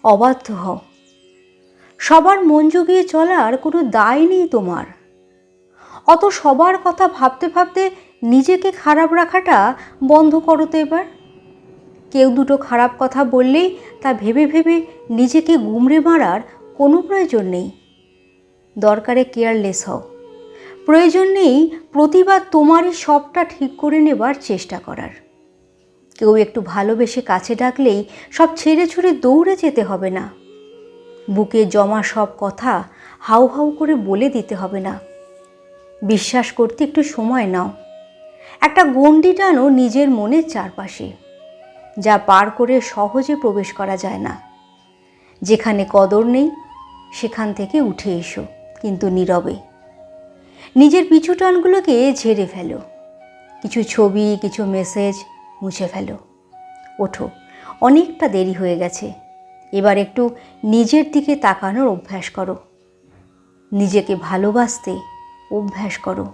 অবাধ্য হও। সবার মন জুগিয়ে চলার কোনো দায় নেই তোমার। অত সবার কথা ভাবতে ভাবতে নিজেকে খারাপ রাখাটা বন্ধ করো তো এবার। কেউ দুটো খারাপ কথা বললেই তা ভেবে ভেবে নিজেকে গুমড়ে মারার কোনো প্রয়োজন নেই। দরকারে কেয়ারলেস হও। প্রয়োজন নেই প্রতিবার তোমারই সবটা ঠিক করে নেবার চেষ্টা করার। কেউ একটু ভালোবেসে কাছে ডাকলেই সব ছেড়ে ছুড়ে দৌড়ে যেতে হবে না। বুকে জমা সব কথা হাউ হাউ করে বলে দিতে হবে না। বিশ্বাস করতে একটু সময় নাও। একটা গণ্ডি টানো নিজের মনের চারপাশে, যা পার করে সহজে প্রবেশ করা যায় না। যেখানে কদর নেই সেখান থেকে উঠে এসো, কিন্তু নীরবে। নিজের পিছু টানগুলোকে ঝেড়ে ফেলো। কিছু ছবি, কিছু মেসেজ মুছে ফেলো। ওঠো, অনেকটা দেরি হয়ে গেছে। এবার একটু নিজের দিকে তাকানোর অভ্যাস করো। নিজেকে ভালোবাসতে অভ্যাস করো।